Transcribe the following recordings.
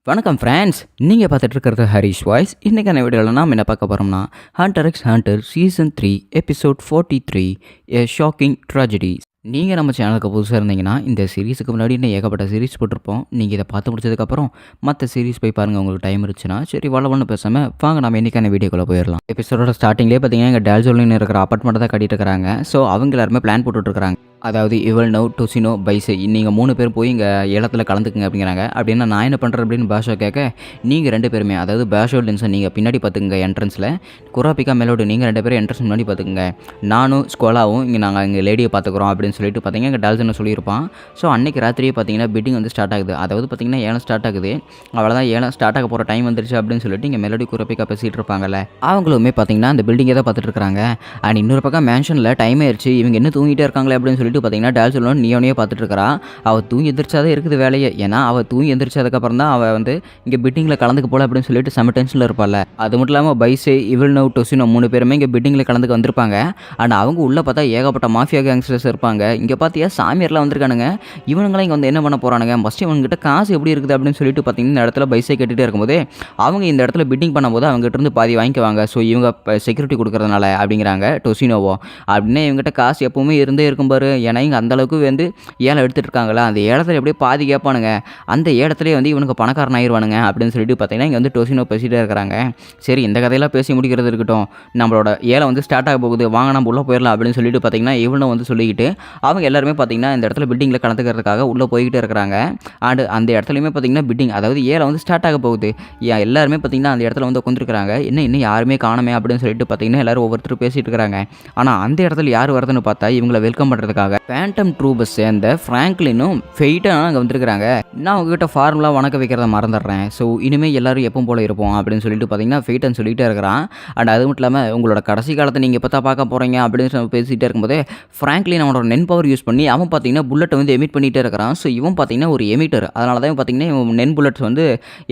வணக்கம் ஃப்ரெண்ட்ஸ். நீங்கள் பார்த்துட்டு இருக்கிறது ஹரிஷ் வாய்ஸ். இன்றைக்கான வீடியோவில் நாம் என்ன பார்க்க போகிறோம்னா Hunter x Hunter season 3 episode 43 a shocking tragedy. நீங்கள் நம்ம சேனலுக்கு புதுசாக இருந்தீங்கன்னா இந்த சீரீஸுக்கு முன்னாடி இன்னும் ஏகப்பட்ட சீரீஸ் போட்டிருப்போம். நீங்கள் இதை பார்த்து முடிச்சதுக்கப்புறம் மற்ற சீரீஸ் போய் பாருங்கள், உங்களுக்கு டைம் இருந்துச்சுன்னா. சரி, வளவன்னு பேசாமல் வாங்க நம்ம இன்றைக்கான வீடியோக்குள்ளே போயிடலாம். எபிசோடோட ஸ்டார்டிங்லேயே பார்த்தீங்கன்னா எங்கள் டால்ஜோலின்னு இருக்கிற அப்பார்ட்மெண்ட்டை தான் கட்டிட்டு இருக்கிறாங்க. ஸோ அவங்க எல்லாருமே பிளான் போட்டுட்ருக்காங்க. அதாவது இவள் நவ் டொசினோ பைசே நீங்கள் 3 பேர் போய் இங்கே ஏலத்தில் கலந்துக்குங்க அப்படிங்கிறாங்க. அப்படின்னா நான் என்ன பண்ணுறேன் அப்படின்னு பாஷா கேட்க, நீங்கள் 2 பேருமே அதாவது பேஷோ லின்சன் நீங்கள் பின்னாடி பார்த்துக்குங்க என்ட்ரன்ஸில், குராபிகா மெலோடு நீங்கள் 2 பேரும் என்ட்ரன்ஸ் முன்னாடி பார்த்துக்குங்க, நானும் ஸ்கோலாவும் இங்கே நாங்கள் இங்கே லேடியை பார்த்துக்குறோம் அப்படின்னு சொல்லிட்டு பார்த்தீங்கன்னா இங்கே டால்ஜனை சொல்லியிருப்பான். ஸோ அன்றைக்கி ராத்திரியே பார்த்தீங்கன்னா பிட்டிங் வந்து ஸ்டார்ட் ஆகுது. அதாவது பார்த்தீங்கன்னா ஏலம் ஸ்டார்ட் ஆகுது. அவ்வளோதான், ஏலம் ஸ்டார்ட் ஆக போகிற டைம் வந்துருச்சு அப்படின்னு சொல்லிட்டு இங்கே மெலோடி குராபிகா பேசிகிட்டு இருப்பாங்கல்ல, அவங்களுமே பார்த்தீங்கன்னா அந்த பில்டிங்கை தான் பார்த்துட்டு இருக்காங்க. அண்ட் இன்னொரு பக்கம் மேன்ஷனில் டைம் ஆயிடுச்சு, இவங்க என்ன தூங்கிட்டே இருக்காங்களே அப்படின்னு சொல்லிட்டு பார்த்தீங்கன்னா டால்ஜன் நியோனையே பார்த்துட்டு இருக்கா. அவள் தூங்கி எந்திரிச்சாதான் இருக்குது வேலையை. ஏன்னா அவள் தூங்கி எந்திரிச்சதுக்கப்புறம் தான் அவள் வந்து இங்கே பிட்டிங்கில் கலந்துக்க போல அப்படின்னு சொல்லிட்டு செம டென்ஷனில் இருப்பாள். அது மட்டும் இல்லாமல் பைசே இவள் நவ் டொசினோ 3 பேருமே இங்கே பிட்டிங்கில் கலந்துக்க வந்திருப்பாங்க. ஆனால் அவங்க உள்ளே பார்த்தா ஏகப்பட்ட மாஃபியா கேங்ஸ்டர்ஸ் இருப்பாங்க. இங்கே பார்த்தியா சாமியார்லாம் வந்திருக்கானுங்க. இவனுங்களாம் இங்கே வந்து என்ன பண்ண போகிறானுங்க, ஃபஸ்ட்டு இவங்ககிட்ட காசு எப்படி இருக்குது அப்படின்னு சொல்லிட்டு பார்த்தீங்கன்னா இந்த இடத்துல பைசே கேட்டுகிட்டே இருக்கும்போது அவங்க இந்த இடத்துல பிட்டிங் பண்ணும்போது அவங்ககிட்ட இருந்து பாதி வாங்கிக்குவாங்க. ஸோ இவங்க செக்யூரிட்டி கொடுக்குறதுனால அப்படிங்கிறாங்க டொசினோவோ. அப்படின்னா இவங்ககிட்ட காசு எப்பவுமே இருந்தே இருக்கும் பாரு. ஏன்னா இங்கே அந்தளவுக்கு வந்து ஏலம் எடுத்துகிட்டு இருக்காங்களா, அந்த ஏலத்தில் எப்படியே பாதி கேட்பானுங்க, அந்த ஏலத்திலே வந்து இவனுக்கு பணக்காரன் ஆயிடுவானுங்க அப்படின்னு சொல்லிட்டு பார்த்தீங்கன்னா இங்கே வந்து டொசினோ பேசிகிட்டே இருக்கிறாங்க. சரி, இந்த கதையெல்லாம் பேசி முடிக்கிறது இருக்கட்டும், நம்மளோட ஏலம் வந்து ஸ்டார்ட் ஆக போகுது, வாங்க நம்ம உள்ளே போயிடலாம் அப்படின்னு சொல்லிட்டு பார்த்தீங்கன்னா இவனும் வந்து சொல்லிக்கிட்டு அவங்க எல்லாருமே பார்த்தீங்கன்னா இந்த இடத்துல பில்டிங்கில் கலந்துக்கிறதுக்காக உள்ளே போய்கிட்டே இருக்கிறாங்க. அண்ட் அந்த இடத்துலையுமே பார்த்தீங்கன்னா பில்டிங் அதாவது ஏலம் வந்து ஸ்டார்ட் ஆக போகுது. எல்லாருமே பார்த்தீங்கன்னா அந்த இடத்துல வந்து உட்காந்துருக்காங்க. இன்னும் யாருமே காணமே அப்படின்னு சொல்லிட்டு பார்த்தீங்கன்னா எல்லாரும் ஒவ்வொருத்தரும் பேசிகிட்டு இருக்கிறாங்க. ஆனால் அந்த இடத்துல யார் வருதுன்னு பார்த்தா இவங்களை வெல்கம் பண்ணுறதுக்காக ஃபேண்டம் ட்ரூபை சேர்ந்த ஃப்ராங்க்லினும் ஃபெய்ட்டாக அங்கே வந்துருக்காங்க. நான் உங்ககிட்ட ஃபார்முலா வணக்க வைக்கிறத மறந்துடுறேன். ஸோ இனிமேல் எல்லோரும் எப்பவும் போல இருப்போம் அப்படின்னு சொல்லிட்டு பார்த்தீங்கன்னா ஃபெய்டன் சொல்லிகிட்டே இருக்கிறான். அண்ட் அது மட்டும் இல்லாமல் உங்களோட கடைசி காலத்தை நீங்கள் எப்போ தான் பார்க்க போகிறீங்க அப்படின்னு பேசிகிட்டே இருக்கும்போது ஃப்ராங்க்லின் அவனோட நென் பவர் யூஸ் பண்ணி அவன் பார்த்தீங்கன்னா புல்லட்டை வந்து எமிட் பண்ணிகிட்டே இருக்கிறான். ஸோ இவன் பார்த்தீங்கன்னா ஒரு எமிட்டர், அதனால தான் பார்த்தீங்கன்னா இவன் நென் புல்லட்ஸ் வந்து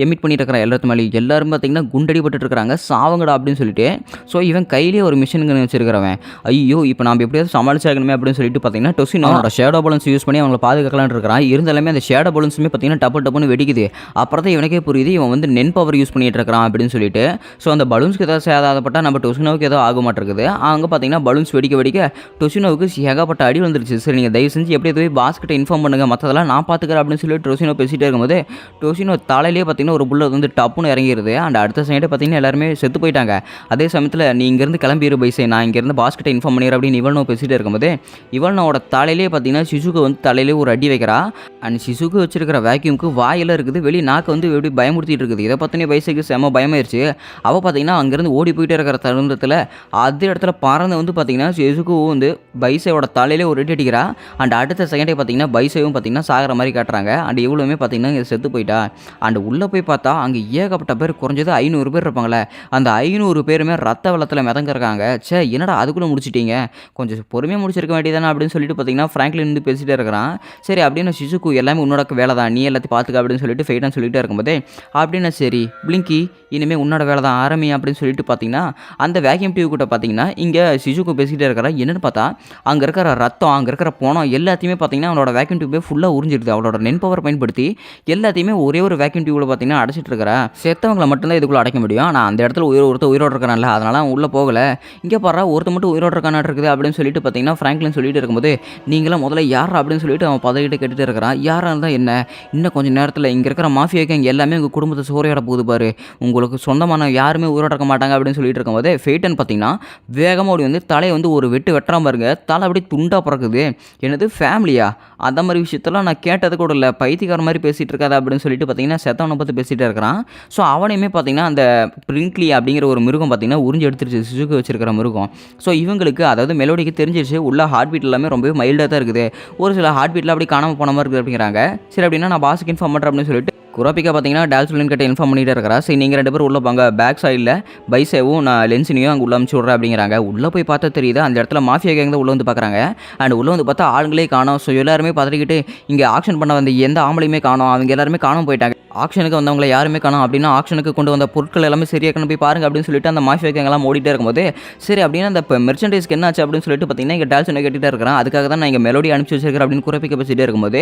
எமிட் பண்ணிட்டு இருக்கிறான். எல்லாத்து மேலேயும் எல்லாரும் பார்த்தீங்கன்னா குண்டடிப்பட்டு இருக்கிறாங்க, சாவங்கடா அப்படின்னு சொல்லிட்டு. ஸோ இவன் கையிலேயே ஒரு மிஷினுங்க வச்சிருக்கிறவன். ஐயோ இப்போ நம்ம எப்படியாவது சமாளிச்சாகணுமே அப்படின்னு சொல்லிட்டு பார்த்தீங்கன்னா டொசினோட ஷேடோ பலன்ஸ் யூஸ் பண்ணி அவங்களை பாதுகாக்கலான்னு இருக்கிறான். இருந்தாலுமே அந்த ஷேடோ பலன்ஸுமே பார்த்தீங்கன்னா டப்புன்னு வெடிக்குது. அப்புறம் தான் இவனுக்கே புரியுது இவன் வந்து நென் பவர் யூஸ் பண்ணிட்டு இருக்கிறான் அப்படின்னு சொல்லிட்டு. ஸோ அந்த பலூன்ஸ்க்கு ஏதாவது சேதாரப்பட்டால் நம்ம டொசினோவுக்கு ஏதோ ஆக மாட்டேங்குது. அவங்க பார்த்தீங்கன்னா பலூன்ஸ் வெடிக்க டொசினோவுக்கு ஏகப்பட்ட அடி வந்துருச்சு. சரி, நீங்கள் தயவு செஞ்சு எப்படி போய் பாஸ்கிட்ட இன்ஃபார்ம் பண்ணுங்க, மற்றதெல்லாம் நான் பார்த்துக்கிறேன் அப்படின்னு சொல்லிட்டு டொசினோ பேசிகிட்டே இருக்கும்போது டொசினோ தலையிலேயே பார்த்தீங்கன்னா ஒரு புல்லட் வந்து டப்புன்னு இறங்கிடுது. அண்ட் அடுத்த சைடு பார்த்தீங்கன்னா எல்லாருமே செத்து போயிட்டாங்க. அதே சமயத்தில் நீ இங்கேருந்து கிளம்பிடு பைசே, நான் இங்கேருந்து பாஸ்கிட்ட இன்ஃபார்ம் பண்ணிடுறேன் அப்படின்னு இவனோ பேசிகிட்டே இருக்கும்போது இவனோட தலையிலேயே பார்த்தீங்கன்னா சிசுக்கு வந்து தலையிலே ஒரு அடி வைக்கிறா. அண்ட் சிசுக்கு வச்சிருக்கிற வேக்யூமுக்கு வாயெல்லாம் இருக்குது, வெளியே நாக்கு வந்து எப்படி பயமுறுத்திட்டு இருக்குது. இதை பார்த்தோன்னே பைசைக்கு செம பயமாயிருச்சு. அவள் பார்த்தீங்கன்னா அங்கேருந்து ஓடி போயிட்டே இருக்கிற தருணத்தில் அதே இடத்துல பறந்து வந்து பார்த்தீங்கன்னா சிசுக்கு வந்து பைசையோட தலையிலே ஒரு அடி அடிக்கிறா. அண்ட் அடுத்த செகண்டே பார்த்தீங்கன்னா பைசையும் பார்த்தீங்கன்னா சாகிற மாதிரி காட்டுறாங்க. அண்ட் இவ்வளவுமே பார்த்தீங்கன்னா இங்கே செத்து போயிட்டா. அண்ட் உள்ளே போய் பார்த்தா அங்கே ஏகப்பட்ட பேர், குறைஞ்சது 500 பேர் இருப்பாங்களே, அந்த 500 பேருமே ரத்த வெள்ளத்தில் மிதங்கிருக்காங்க. சே, என்னடா அதுக்குள்ளே முடிச்சிட்டீங்க, கொஞ்சம் பொறுமையாக முடிச்சிருக்க வேண்டியதானே அப்படின்னு சொல்லிட்டு பார்த்தீங்கன்னா ஃப்ராங்க்லின் வந்து பேசிகிட்டே இருக்கிறான். சரி அப்படின்னு சிசுக்கு எல்லாமே உன்னோட வேலை தான், நீ எல்லாத்தையும் பார்த்துக்க அப்படின்னு சொல்லிட்டு ஃபெய்டான்னு சொல்லிட்டு இருக்கும்போதே அப்படின்னா சரி பிளிங்கி இனிமேல் உன்னோட வேலை தான் ஆரம்பி அப்படின்னு சொல்லிட்டு பார்த்தீங்கன்னா அந்த வேக்யூம் டியூப் கிட்ட பார்த்தீங்கன்னா இங்கே சிசுக்கு பேசிகிட்டே இருக்கிறா. என்னென்னு பார்த்தா அங்கே இருக்கிற ரத்தம், அங்கே இருக்கிற போனம் எல்லாத்தையுமே பார்த்தீங்கன்னா அவனோட வேக்யூம் டியூபே ஃபுல்லாக உறிஞ்சிடுது. அவளோட நென் பவர் பயன்படுத்தி எல்லாத்தையுமே ஒரே ஒரு வேக்யூம் டியூபில் பார்த்தீங்கன்னா அடைச்சிட்டு இருக்கிறா. செத்தவங்களை மட்டும்தான் இதுக்குள்ளே அடைக்க முடியும். ஆனால் அந்த இடத்துல ஒருத்தர் உயிரோடு இருக்கிறான்ல, அதனால அவன் உள்ளே போகலை. இங்கே பாரு ஒருத்தர் மட்டும் உயிரோடு இருக்கானா இருக்குது அப்படின்னு சொல்லிட்டு பார்த்தீங்கன்னா ஃப்ராங்க்லின் சொல்லிட்டு இருக்கும்போது நீங்களாம் முதல்ல யார் அப்படின்னு சொல்லிட்டு அவன் பதவிக்கிட்ட கேட்டுட்டு இருக்கிறான். யாராக இருந்தால் என்ன, இன்னும் கொஞ்சம் நேரத்தில் இங்கே இருக்கிற மாஃபியாக்கு இங்கே எல்லாமே உங்கள் குடும்பத்தை சோறையாட போகுது பாரு, உங்களுக்கு சொந்தமான யாருமே உயிரோட இருக்க மாட்டாங்க அப்படின்னு சொல்லிட்டு இருக்கும்போது ஃபெய்டன் பார்த்தீங்கன்னா வேகமாக ஓடி வந்து தலையை வந்து ஒரு வெட்டுறாம பாருங்க, தலை அப்படியே துண்டாக பிறக்குது. என்னது ஃபேமிலியா, அந்த மாதிரி விஷயத்தெல்லாம் நான் கேட்டது கூட இல்லை, பைத்தியக்கார மாதிரி பேசிகிட்டு இருக்காது அப்படின்னு சொல்லிட்டு பார்த்தீங்கன்னா செத்தவனை பற்றி பேசிகிட்டே இருக்கிறான். ஸோ அவனையுமே பார்த்தீங்கன்னா அந்த பிரிங்க்லி அப்படிங்கிற ஒரு மிருகம் பார்த்தீங்கன்னா உறிஞ்சி எடுத்துருச்சு சிசுக்கு வச்சிருக்கிற மிருகம். ஸோ இவங்களுக்கு அதாவது மெலோடிக்கு தெரிஞ்சிருச்சு உள்ள ஹார்ட் பீட் எல்லாமே ரொம்பவே மைல்டாக தான் இருக்குது, ஒரு சில ஹார்ட் பீட்டில் அப்படி காணாமல் போன மாதிரி இருக்குது அப்படிங்கிறாங்க. சரி அப்படின்னா நான் பாஸுக்கு இன்ஃபார்ம் பண்ணுறேன் அப்படின்னு சொல்லிட்டு குராபிகா பார்த்தீங்கன்னா டால்ஜோலின் கிட்ட இன்ஃபார்ம் பண்ணிகிட்டே இருக்கிறா. சரி நீங்கள் 2 பேரும் உள்ளே போங்க, பேக் சைடில் பைசேவும் நான் லென்சினியும் அங்கே உள்ள அனுப்பிச்சி விட்றேன் அப்படிங்கிறாங்க. உள்ளே போய் பார்த்தா தெரியுது அந்த இடத்துல மாஃபியா கேங் தான் உள்ளே வந்து பார்க்குறாங்க. அண்ட் உள்ளே வந்து பார்த்தா ஆளுங்களே காணோம். ஸோ எல்லாருமே பதறிக்கிட்டு இங்கே ஆக்ஷன் பண்ண வந்து எந்த ஆம்பளையுமே காணோம், அவங்க எல்லாருமே காணாமல் போயிட்டாங்க. ஆக்ஷனுக்கு வந்தவங்கள யாருமே காணோம் அப்படின்னா ஆக்ஷனுக்கு கொண்டு வந்த பொருட்கள் எல்லாமே சரியாக கொண்டு போய் பாருங்க அப்படின்னு சொல்லிட்டு அந்த மாஃபியா கேங் எல்லாம் ஓடிட்டே இருக்கும்போது சரி அப்படின்னு அந்த மெர்ச்சன்டைஸ்க்கு என்ன ஆச்சு அப்படின்னு சொல்லிட்டு பார்த்தீங்கன்னா இங்கே டால்சனை கேட்டுகிட்டே இருக்கிறான். அதுக்காக தான் நான் இங்கே மெலோடி அனுப்பிச்சு வச்சிருக்கிறேன் அப்படின்னு குறிப்பிக்க பேசிட்டே இருக்கும்போது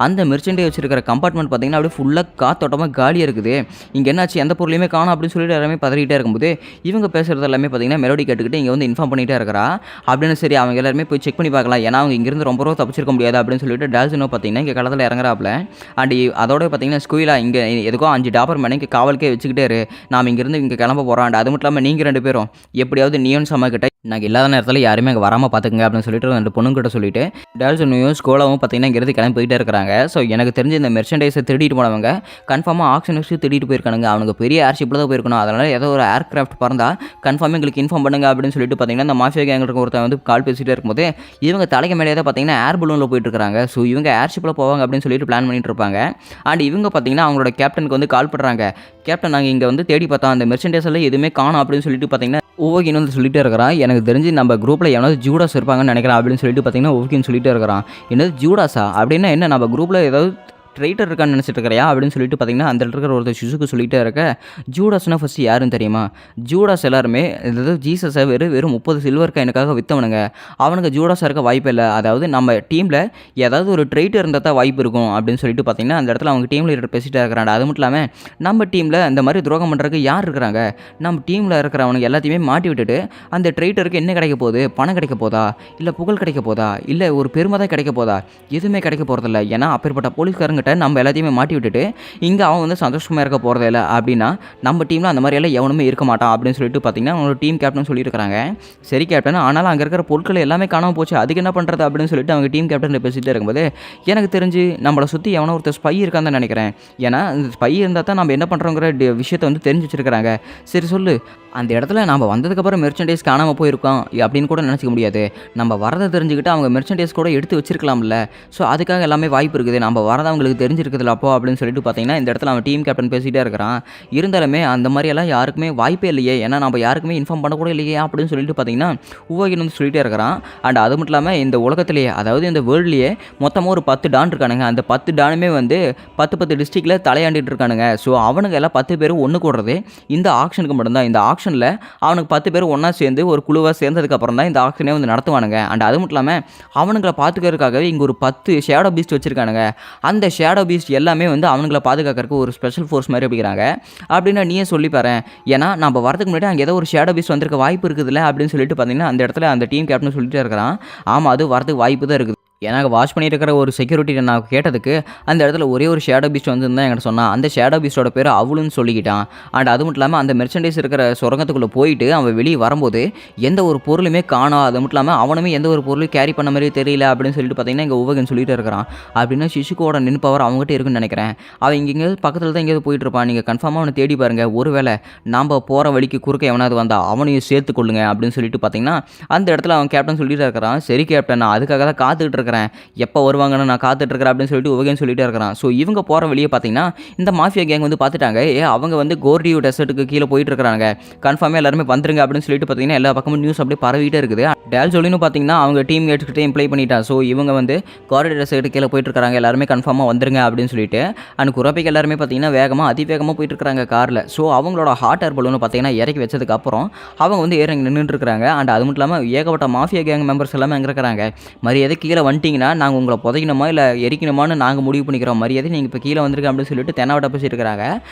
அந்த மெர்ச்சன்டை வச்சிருக்கிற கம்பார்ட்மெண்ட் பார்த்தீங்கன்னா அப்படியே ஃபுல்லாக காத்தோட்டமாக காலியாக இருக்குது. இங்கே என்னாச்சு எந்த பொருளையுமே காணும் அப்படின்னு சொல்லிட்டு எல்லாமே பதறிட்டே இருக்கும்போது இவங்க பேசுகிறது எல்லாமே பார்த்தீங்கன்னா மெலோடி கேட்டுக்கிட்டு இங்கே வந்து இன்ஃபார்ம் பண்ணிகிட்டே இருக்கிறா. அப்படின்னு சரி அவங்க எல்லாருமே போய் செக் பண்ணி பார்க்கலாம், ஏன்னா அவங்க இங்கிருந்து ரொம்ப ரூபா தப்பிச்சிருக்க முடியாது அப்படின்னு சொல்லிட்டு டால்சனோ பார்த்தீங்கன்னா இங்கே களத்தில் இறங்குறாப்புல. அண்ட் அதோட பார்த்தீங்கன்னா ஸ்கூலா இங்கே எதுக்கோ 5 டாபர் மேலே இங்கே காவலுக்கே வச்சுக்கிட்டே இரு, நாம் இங்கேருந்து இங்கே கிளம்ப போகிறோம். அண்ட் அது மட்டும் இல்லாமல் நீங்கள் 2 பேரும் எப்படியாவது நியோன் சம்மா கிட்ட நாங்கள் இல்லாத நேரத்தில் யாருமே அங்கே வராமல் பார்த்துக்குங்க அப்படின்னு சொல்லிட்டு 2 பொண்ணுங்கிட்ட சொல்லிட்டு டால்சனையும் ஸ்கோலாவும் பார்த்தீங்கன்னா இங்கேருந்து கிளம்பி போயிட்டே இருக்கிறாங்க. ஸோ எனக்கு தெரிஞ்ச இந்த மெர்ச்சன்டைஸை திருடிட்டு போனவங்க கன்ஃபார்மாக ஆக்ஷன் வச்சு திருடிட்டு போயிருக்கானுங்க. அவனுக்கு பெரிய ஏர்ஷிப்பில் தான் போயிருக்கணும். அதனால் ஏதோ ஒரு ஏர்கிராஃப்ட் பறந்தால் கன்ஃபார்மாக எங்களுக்கு இன்ஃபார்ம் பண்ணுங்க அப்படின்னு சொல்லிட்டு பார்த்தீங்கன்னா இந்த மாஃபியா கேங்களுக்கு ஒருத்தன் வந்து கால் பேசிகிட்டே இருக்கும்போது இவங்க தலைக்கு மேலே தான் பார்த்தீங்கன்னா ஏர் பலூனில் போயிட்டு இருக்காங்க. ஸோ இவங்க ஏர்ஷிப்பில் போவாங்க அப்படின்னு சொல்லிட்டு பிளான் பண்ணிட்டு இருப்பாங்க. அண்ட் இவங்க பார்த்தீங்கன்னா அவங்களோட கேப்டனுக்கு வந்து கால் பண்ணுறாங்க. கேப்டன் நாங்கள் இங்கே வந்து தேடி பார்த்தோம், அந்த மெர்ச்சன்டைஸில் எதுவுமே காணும் அப்படின்னு சொல்லிட்டு பார்த்தீங்கன்னா ஓகின்னு வந்து சொல்லிட்டே இருக்கிறான். எனக்கு தெரிஞ்சு நம்ம குரூப்பில் எவனாவது ஜூடாஸ் இருப்பாங்கன்னு நினைக்கிறேன் அப்படின்னு சொல்லிட்டு பார்த்தீங்கன்னா ஓகின்னு சொல்லிட்டே இருக்கிறான். என்னது ஜூடாஸா அப்படின்னா என்ன, நம்ம குரூப்பில் ஏதாவது ட்ரைட்டர் இருக்கான்னு நினச்சிட்டு இருக்கிறியா அப்படின்னு சொல்லிட்டு பார்த்தீங்கன்னா அந்த இருக்கிற ஒருத்தர் சிசுக்கு சொல்லிகிட்டே இருக்க. ஜூடாஸ்னால் ஃபஸ்ட்டு யாருன்னு தெரியுமா? ஜூடாஸ் எல்லாருமே அதாவது ஜீசஸை வெறும் 30 சில்வர் காயினுக்காக விற்றவனுங்க. அவனுக்கு ஜூடாஸாக இருக்க வாய்ப்பு இல்லை. அதாவது நம்ம டீமில் ஏதாவது ஒரு ட்ரைட்டர் இருந்தால் தான் வாய்ப்பு இருக்கும் அப்படின்னு சொல்லிட்டு பார்த்தீங்கன்னா அந்த இடத்துல அவங்க டீமில் இருக்கிற பேசிகிட்டே இருக்கிறாங்க. அது மட்டும் இல்லாமல் நம்ம டீமில் அந்த மாதிரி துரோகம் பண்ணுறதுக்கு யார் இருக்கிறாங்க? நம்ம டீமில் இருக்கிறவனுக்கு எல்லாத்தையுமே மாட்டி விட்டுட்டு அந்த ட்ரைட்டருக்கு என்ன கிடைக்க போகுது? பணம் கிடைக்க போதா, இல்லை புகழ் கிடைக்க போதா, இல்லை ஒரு பெருமை தான் கிடைக்க போதா? எதுவுமே கிடைக்க போகிறதில்ல. ஏன்னா அப்பேற்பட்ட போலீஸ்காரங்க நம்ம எல்லாத்தையுமே மாட்டி விட்டுட்டு இங்கே அவன் வந்து சந்தோஷமாக இருக்க போகிறதே இல்லை. அப்படின்னா நம்ம டீமில் அந்த மாதிரி எல்லாம் எவனுமே இருக்க மாட்டான் அப்படின்னு சொல்லிட்டு பார்த்தீங்கன்னா அவங்களோட டீம் கேப்டன் சொல்லியிருக்காங்க. சரி கேப்டன், ஆனாலும் அங்கே இருக்கிற பொருட்கள் எல்லாமே காணாமல் போச்சு, அதுக்கு என்ன பண்ணுறது அப்படின்னு சொல்லிட்டு அவங்க டீம் கேப்டன் பேசிகிட்டே இருக்கும்போது எனக்கு தெரிஞ்சு நம்மளை சுற்றி எவனோ ஒருத்தர் ஸ்பை இருக்கான்னு தான் நினைக்கிறேன். ஏன்னா இந்த ஸ்பை இருந்தால் தான் நம்ம என்ன பண்ணுறோங்கிற விஷயத்தை வந்து தெரிஞ்சு வச்சுருக்கிறாங்க. சரி சொல்லு, அந்த இடத்துல நம்ம வந்ததுக்கப்புறம் மெர்ச்சன்டைஸ் காணாமல் போயிருக்கோம் அப்படின்னு கூட நினச்சிக்க முடியாது. நம்ம வரதை தெரிஞ்சுக்கிட்டு அவங்க மெர்ச்சன்டைஸ் கூட எடுத்து வச்சிருக்கலாம்ல. ஸோ அதுக்காக எல்லாமே வாய்ப்பு இருக்குது. நம்ம வரதை அவங்களுக்கு தெரிஞ்சிருக்குதுல அப்போ அப்படின்னு சொல்லிட்டு பார்த்தீங்கன்னா இந்த இடத்துல அவன் டீம் கேப்டன் பேசிகிட்டே இருக்கிறான். இருந்தாலுமே அந்த மாதிரியெல்லாம் யாருக்குமே வாய்ப்பே இல்லையே, ஏன்னா நம்ம யாருக்குமே இன்ஃபார்ம் பண்ணக்கூட இல்லையே அப்படின்னு சொல்லிட்டு பார்த்தீங்கன்னா உவகின் வந்து சொல்லிகிட்டே இருக்கிறான். அண்ட் அது மட்டும் இல்லாமல் இந்த உலகத்திலேயே அதாவது இந்த வேர்ல்ட்லேயே மொத்தமாக ஒரு 10 டான் இருக்கானுங்க. அந்த 10 டானுமே வந்து 10 டிஸ்ட்ரிக்டில் தலையாண்டிட்டு இருக்கானுங்க. ஸோ அவனுங்க எல்லாம் 10 பேரும் ஒன்று கூடுறது இந்த ஆக்ஷனுக்கு மட்டும்தான். இந்த ஆக்ஷனில் அவனுக்கு 10 பேர் ஒன்றா சேர்ந்து ஒரு குழுவாக சேர்ந்ததுக்கப்புறம் தான் இந்த ஆக்ஷனே வந்து நடத்துவானுங்க. அண்ட் அது மட்டும் இல்லாமல் அவனுங்களை பார்த்துக்கிறதுக்காகவே இங்கே ஒரு 10 ஷேடோ பீஸ்ட் வச்சுருக்கானுங்க. அந்த ஷேடோ பீஸ்ட் எல்லாமே வந்து அவனுங்களை பாதுகாக்கிறதுக்கு ஒரு ஸ்பெஷல் ஃபோர்ஸ் மாதிரி அப்படிங்கிறாங்க. அப்படின்னா நீயே சொல்லி பாரு, ஏன்னா நம்ம வரதுக்கு முன்னாடி அங்கே ஏதோ ஒரு ஷேடோ பீஸ்ட் வந்திருக்க வாய்ப்பு இருக்குதுல்ல அப்படின்னு சொல்லிட்டு பார்த்தீங்கன்னா அந்த இடத்துல அந்த டீம் கேப்டன் சொல்லிட்டே இருக்கிறான். ஆமாம், அது வரதுக்கு வாய்ப்பு தான் இருக்குது. ஏன்னா வாட்ச் பண்ணியிருக்கிற ஒரு செக்யூரிட்டி நான் கேட்டதுக்கு அந்த இடத்துல ஒரே ஒரு ஷேடோ பீஸ்ட் வந்து தான் என்கிட்ட சொன்னான். அந்த ஷேடோ பீஸ்டோட பேர் அவளுன்னு சொல்லிக்கிட்டான். அண்ட் அது மட்டும் இல்லாமல் அந்த மெர்ச்சன்டைஸ் இருக்கிற சுரங்கத்துக்குள்ளே போயிட்டு அவன் வெளியே வரும்போது எந்த ஒரு பொருளுமே காணோம். அது மட்டும் இல்லாமல் அவனுமே எந்த ஒரு பொருளும் கேரி பண்ண மாதிரி தெரியல அப்படின்னு சொல்லிட்டு பார்த்தீங்கன்னா இங்கே உவகன் சொல்லிட்டு இருக்கிறான். அப்படின்னா சிசுக்கோட நின்பவர் அவங்ககிட்ட இருக்குன்னு நினைக்கிறேன். அவன் இங்கே பக்கத்தில் தான் எங்கேயாவது போயிட்டு இருப்பான். நீங்கள் கன்ஃபார்மாக அவனை தேடி பாருங்கள். ஒருவேளை நாம் போகிற வழிக்கு குறுக்க எவனாவது வந்தால் அவனையும் சேர்த்து கொள்ளுங்க அப்படின்னு சொல்லிட்டு பார்த்தீங்கன்னா அந்த இடத்துல அவன் கேப்டன் சொல்லிட்டு இருக்கிறான். சரி கேப்டன், நான் அதுக்காக தான் காத்துக்கிட்டு இருக்கிறேன், எப்போ வருவாங்கன்னு நான் காத்துட்ருக்கிறேன் அப்படின்னு சொல்லிட்டு உவகன் சொல்லிட்டே இருக்கிறான். ஸோ இவங்க போகிற வெளியே பார்த்தீங்கன்னா இந்த மாஃபியா கேங் வந்து பார்த்துட்டாங்க. அவங்க வந்து கோர்டியூ டெசர்ட்டுக்கு கீழே போயிட்டு இருக்கிறாங்க. கன்ஃபார்மாக எல்லாருமே வந்துருங்க அப்படின்னு சொல்லிட்டு பார்த்தீங்கன்னா எல்லா பக்கமும் நியூஸ் அப்படியே பரவிட்டே இருக்குது. டேல் சொல்லின்னு பார்த்தீங்கன்னா அவங்க டீம் கேட்டுக்கிட்டே இம்ப்ளை பண்ணிட்டான். ஸோ இவங்க வந்து கோர்டியூ டெசர்ட்டு கீழே போயிட்டு இருக்காங்க, எல்லாருமே கன்ஃபார்மாக வந்துருங்க அப்படின்னு சொல்லிட்டு. அண்ட் குரப்பிக்கு எல்லாருமே பார்த்தீங்கன்னா வேகமாக அதிவேகமாக போயிட்டு இருக்காங்க காரில். ஸோ அவங்களோட ஹாட் ஏர் பலூனை பார்த்தீங்கன்னா இறக்கி வச்சதுக்கப்புறம் அவங்க வந்து இறங்கி நின்றுட்டு இருக்காங்க. அண்ட் அது மட்டும் இல்லாமல் ஏகப்பட்ட மாஃபியா கேங் மெம்பர்ஸ் எல்லாமே அங்கே இருக்கிறாங்க. மரியாதை கீழே வந்துட்டிங்கன்னா நாங்கள் உங்களை புதைக்கணுமா இல்லை எரிக்கணுமான்னு நாங்கள் முடிவு பண்ணிக்கிறோம், மரியாதை நீங்கள் இப்போ கீழே வந்திருக்க அப்படின்னு சொல்லிட்டு தென்னாவட்ட பேசிட்டு இருக்காங்க.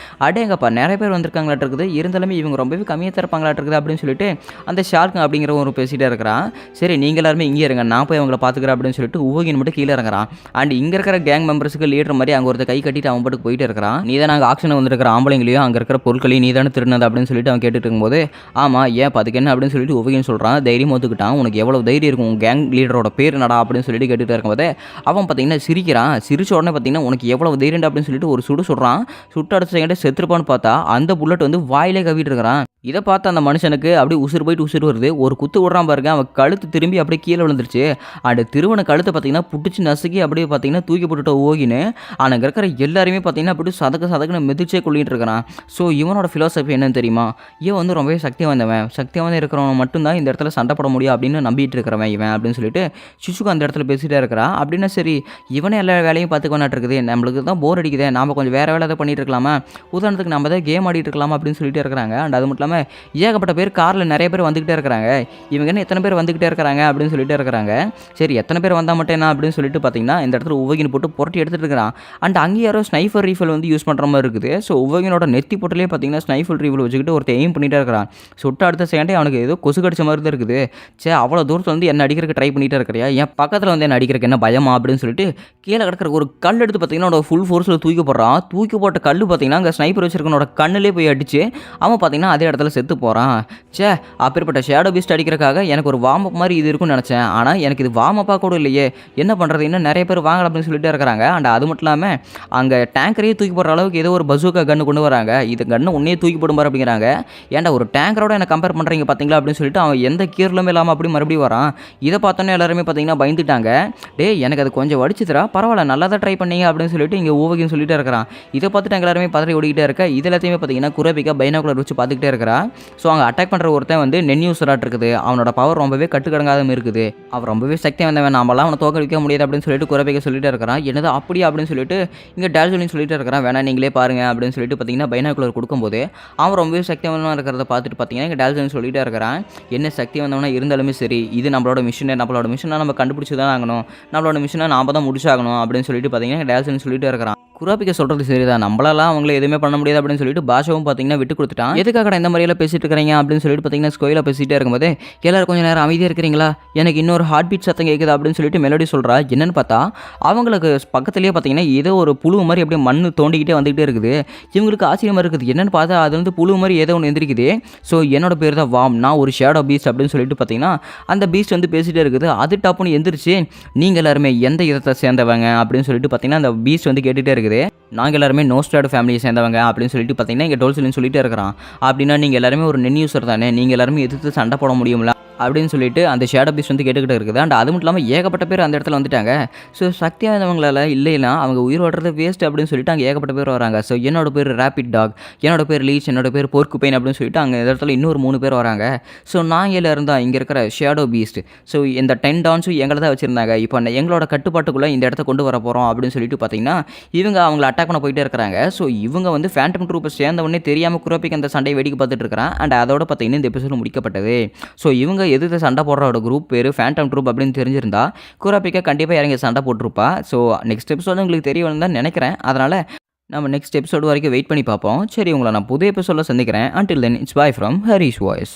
அடேங்கப்பா, நிறைய பேர் வந்திருக்காங்களாட்டு இருக்குது, இருந்தாலுமே இவங்க ரொம்பவே கம்மியாக தரப்பாங்களாட்டு இருக்குது அப்படின்னு சொல்லிட்டு அந்த ஷார்க் அப்படிங்கிற ஒரு பேசிகிட்டே இருக்கிறான். சரி நீங்கள் எல்லாருமே இங்கே இருங்க, நான் போய் அவங்கள பார்த்துக்கிறேன் அப்படின்னு சொல்லிட்டு உவகின் மட்டும் கீழே இறங்குறான். அண்ட் இங்கே இருக்கிற கேங் மெம்பர்ஸுக்கு லீடர் மாதிரி அங்கே ஒருத்தர் கை கட்டிட்டு அவன் பாட்டுக்கு போயிட்டு இருக்கிறான். நீ தான் நாங்கள் ஆக்ஷனை வந்துருக்கிற ஆம்பளைங்களையும் அங்கே இருக்கிற பொருட்களையும் நீ தானே திருநது அப்படின்னு சொல்லிட்டு அவன் கேட்டுட்டு இருக்கும்போது ஆமாம் ஏன் அதுக்கு என்ன அப்படின்னு சொல்லிட்டு உவகின்னு சொல்கிறான். தைரியம் ஒத்துக்கிட்டான். உனக்கு எவ்வளோ தைரியம் இருக்கும், கேங் லீடரோட பேர் நடா அப்படின்னு சொல்லிட்டு கேட்டுட்டு இருக்கும்போது அவன் பார்த்தீங்கன்னா சிரிக்கிறான். சிரிச்ச உடனே பார்த்தீங்கன்னா உனக்கு எவ்வளவு தைரியம் அப்படின்னு சொல்லிட்டு ஒரு சுடுறான். சுட்டு அடிச்ச செகண்டே செத்துருப்பான்னு பார்த்தா அந்த புல்லட் வந்து வாயிலே கவிட்டு இருக்கிறான். இதை பார்த்து அந்த மனுஷனுக்கு அப்படியே உசுறு போயிட்டு உசுறு வருது. ஒரு குத்து விடுறான் பாருங்க, அவன் கழுத்து திரும்பி அப்படியே கீழே விழுந்துருச்சு. அந்த திருவனை கழுத்தை பார்த்தீங்கன்னா புடிச்சு நசுக்கி அப்படியே பார்த்தீங்கன்னா தூக்கி போட்டுட்டு ஓகின்னு அங்கே இருக்கிற எல்லாருமே பார்த்தீங்கன்னா அப்படி சதக்குன்னு மிதிச்சே கொள்ளிட்டு இருக்கிறான். ஸோ இவனோட ஃபிலாசபி என்னன்னு தெரியுமா? இவன் வந்து ரொம்பவே சக்தி வாய்ந்தவன் இருக்கிறவன் மட்டும்தான் இந்த இடத்துல சண்டை போட முடியும் அப்படின்னு நம்பிட்டு இருக்கிறவன் இவன் அப்படின்னு சொல்லிட்டு சிசுக்கு அந்த இடத்துல பேசிட்டு பேசிட்டே இருக்கிறா. அப்படின்னா சரி இவனே எல்லா வேலையும் பார்த்துக்குவானாட்டு இருக்குது. நம்மளுக்கு தான் போர் அடிக்குதே. நாம கொஞ்சம் வேற வேலை ஏதாவது பண்ணிட்டு இருக்கலாமா? உதாரணத்துக்கு நம்ம தான் கேம் ஆடிட்டு இருக்கலாமா அப்படின்னு சொல்லிட்டே இருக்கிறாங்க. அண்ட் அது மட்டும் இல்லாம ஏகப்பட்ட பேர் கார்ல நிறைய பேர் வந்துகிட்டே இருக்கிறாங்க. இவங்க என்ன எத்தனை பேர் வந்துகிட்டே இருக்கிறாங்க அப்படின்னு சொல்லிட்டே இருக்கிறாங்க. சரி எத்தனை பேர் வந்தா மட்டும் என்ன அப்படின்னு சொல்லிட்டு பார்த்தீங்கன்னா, இந்த இடத்துல உவகின் போட்டு புரட்டி எடுத்துட்டு இருக்கிறான். அண்ட் அங்கே யாரோ ஸ்னைஃபர் ரீஃபில் வந்து யூஸ் பண்ணுற மாதிரி இருக்குது. ஸோ உவகினோட நெத்தி போட்டுலேயே பார்த்தீங்கன்னா ஸ்னைஃபர் ரீஃபில் வச்சுக்கிட்டு ஒருத்தர் எய்ம் பண்ணிட்டே இருக்கிறான். சுட்டு அடுத்த செகண்டே அவனுக்கு ஏதோ கொசு கடிச்ச மாதிரி தான் இருக்குது. சே அவ்வளோ தூரத்தில் வந்து என்ன அடிக்கிறதுக்கு ட்ரை பண்ணிட்டே இருக்கிறியா? என் பக்கத்தில் வந்து என்ன அடிக்கிறதுக்கு என்ன பயமா அப்படின்னு சொல்லிட்டு கீழே கிடக்கிற ஒரு கல் எடுத்து பார்த்தீங்கன்னா ஃபுல் ஃபோர்ஸில் தூக்கி போடுறான். தூக்கி போட்ட கல் பார்த்தீங்கன்னா அங்கே ஸ்னைப்பர் வச்சிருக்கனோட கண்ணிலே போய் அடிச்சு அவன் பார்த்தீங்கன்னா அதே இடத்துல செத்து போகிறான். சே அப்பேற்பட்ட ஷேடோ பீஸ்ட் அடிக்கிறதுக்காக எனக்கு ஒரு வார்ம் அப் மாதிரி இது இருக்குன்னு நினச்சேன். ஆனால் எனக்கு இது வார்ம் அப்பாக கூட இல்லையே, என்ன பண்ணுறது, இன்னும் நிறைய பேர் வாங்கலாம் அப்படின்னு சொல்லிட்டு இருக்கிறாங்க. அண்ட் அது மட்டும் இல்லாமல் அங்கே டேங்கரையே தூக்கி போடுற அளவுக்கு ஏதோ ஒரு பசூக்கா கன்று கொண்டு வராங்க. இது கன்று உன்னையே தூக்கி போடுமாறு அப்படிங்கிறாங்க. ஏன்டா ஒரு டேங்கரோட என்ன கம்பேர் பண்ணுறீங்க பார்த்தீங்களா அப்படின்னு சொல்லிட்டு அவன் எந்த கீரலுமே இல்லாமல் அப்படி மறுபடியும் வரான். இதை பார்த்தோன்னே எல்லாருமே பார்த்தீங்கன்னா பயந்துட்டாங்க. டே எனக்கு அது கொஞ்சம் வடிச்சுதுரா, பரவாயில்ல நல்லா தான் ட்ரை பண்ணீங்க அப்படின்னு சொல்லிட்டு இங்கே ஊவகின்னு சொல்லிட்டு இருக்கிறான். இதை பார்த்துட்டு எல்லாருமே பதறி ஓடிக்கிட்டே இருக்க. இது எல்லாத்தையுமே பார்த்தீங்கன்னா குரபிக்கா பைனாகுலர் வச்சு பார்த்துக்கிட்டே இருக்கிறா. ஸோ அங்கே அட்டாக் பண்ணுற ஒருத்தன் வந்து நென்யூசராட் இருக்குது. அவனோட பவர் ரொம்பவே கட்டுக்கடங்காத இருக்குது. அவன் ரொம்பவே சக்தி வந்தவன், நாமெல்லாம் அவனை தோக்கடிக்க முடியாது அப்படின்னு சொல்லிட்டு குரபிக்கா சொல்லிட்டு இருக்கிறான். என்னது அப்படியே அப்படின்னு சொல்லிட்டு இங்கே டால்ஜோலின் சொல்லிட்டு இருக்கிறான். வேணா நீங்களே பாருங்க அப்படின்னு சொல்லிட்டு பார்த்தீங்கன்னா பைனாகுலர் கொடுக்கும்போது அவன் ரொம்பவே சக்தி வந்தவனாக இருக்கிறத பார்த்துட்டு பார்த்தீங்கன்னா இங்கே டால்ஜோலின் சொல்லிட்டே இருக்கிறான். என்ன சக்தி வந்தவனா இருந்தாலுமே சரி, இது நம்மளோட மிஷினை நம்ம கண்டுபிடிச்சி தான் ஆகணும், நம்மளோட மிஷினை நாம தான் முடிச்சாகணும் அப்படின்னு சொல்லிட்டு பார்த்தீங்கன்னா டால்ஜோலின் சொல்லிட்டு இருக்கிறான். குராபிக்கா சொல்கிறது சரிதான், நம்மளாலாம் அவங்கள எதுவுமே பண்ண முடியாது அப்படின்னு சொல்லிட்டு பாஷாவும் பார்த்தீங்கன்னா விட்டு கொடுத்துட்டான். எதுக்காக இந்த மாதிரியெல்லாம் பேசிட்டு இருக்கிறீங்க அப்படின்னு சொல்லிட்டு பார்த்தீங்கன்னா ஸ்கோயில பேசிட்டே இருக்கும்போது எல்லாரும் கொஞ்சம் நேரம் அமைதியாக இருக்கிறீங்களா, எனக்கு இன்னொரு ஹார்ட் பீட் சத்தம் கேட்குது அப்படின்னு சொல்லிட்டு மெலோடி சொல்கிறா. என்னன்னு பார்த்தா அவங்களுக்கு பக்கத்துலேயே பார்த்தீங்கன்னா ஏதோ ஒரு புழு மாதிரி அப்படியே மண் தோண்டிக்கிட்டே வந்துகிட்டே இருக்குது. இவங்களுக்கு ஆச்சரியமாக இருக்குது. என்னன்னு பார்த்தா அது வந்து புழு மாதிரி ஏதோ ஒன்று எந்திரிக்குது. ஸோ என்னோட பேர் தான் வாம், நான் ஒரு ஷேடோ பீஸ்ட் அப்படின்னு சொல்லிட்டு பார்த்தீங்கன்னா அந்த பீஸ்ட் வந்து பேசிகிட்டே இருக்குது. அது டாப்புன்னு எந்திரிச்சு நீங்கள் எல்லாருமே எந்த இதத்தை சேர்ந்தவங்க அப்படின்னு சொல்லிட்டு பார்த்தீங்கன்னா அந்த பீஸ்ட் வந்து கேட்டுகிட்டே இருக்குது. நாங்கள் எல்லாருமே நோஸ்டாட் ஃபேமிலியை சேர்ந்தவங்க அப்படின்னு சொல்லிட்டு பார்த்தீங்கன்னா இங்கே டோல்சலின்னு சொல்லிட்டு இருக்கிறான். அப்படின்னா நீங்கள் எல்லாருமே ஒரு நென்யூசர் தானே, நீங்கள் எல்லாருமே எதிர்த்து சண்டை போட முடியும்ல அப்படின்னு சொல்லிட்டு அந்த ஷேடோ பீஸ்ட் வந்து கேட்டுக்கிட்டு இருக்குது. அண்ட் அது மட்டும் இல்லாமல் ஏகப்பட்ட பேர் அந்த இடத்துல வந்துட்டாங்க. ஸோ சக்தி வாய்ந்தவங்களால் இல்லைன்னா அவங்க உயிர் ஓடுறது வேஸ்ட் அப்படின்னு சொல்லிட்டு அங்கே ஏகப்பட்ட பேர் வராங்க. ஸோ என்னோட பேர் ரேபிட் டாக், என்னோட பேர் லீச், என்னோட பேர் போர்க்குபைன் அப்படின்னு சொல்லிட்டு அங்கே இந்த இடத்துல இன்னொரு 3 பேர் வராங்க. ஸோ நாங்கள் இருந்தால் இங்கே இருக்கிற ஷேடோ பீஸ்ட், ஸோ இந்த 10 டான்ஸும் எங்களை தான் வச்சுருந்தாங்க. இப்போ எங்களோட கட்டுப்பாட்டுக்குள்ளே இந்த இடத்த கொண்டு வர போகிறோம் அப்படின்னு சொல்லிட்டு பார்த்தீங்கன்னா இவங்க அவங்கள அட்டாக் பண்ண போயிட்டே இருக்கிறாங்க. ஸோ இவங்க வந்து ஃபேண்டம் ட்ரூப்பை சேர்ந்தவொடனே தெரியாமல் குரோபிக்கு அந்த சண்டையை வேடிக்கை பார்த்துட்டு இருக்கிறான். அண்ட் அதோட பார்த்தீங்கன்னா இந்த எபிசோடு முடிக்கப்பட்டது. ஸோ இவங்க எதிர்த்து சண்டை போடுறோட குரூப் பேர் ஃபேண்டம் ட்ரூப் அப்படின்னு தெரிஞ்சிருந்தா குராபிக்கா கண்டிப்பாக இறங்கி சண்டை போட்டிருப்பா. ஸோ நெக்ஸ்ட் எபிசோடு உங்களுக்கு தெரிய வரும்னு தான் நினைக்கிறேன். அதனால் நம்ம நெக்ஸ்ட் எபிசோடு வரைக்கும் வெயிட் பண்ணி பார்ப்போம். சரி, உங்களை நான் புது எபிசோடில் சந்திக்கிறேன். Until then it's bye from Haris voice.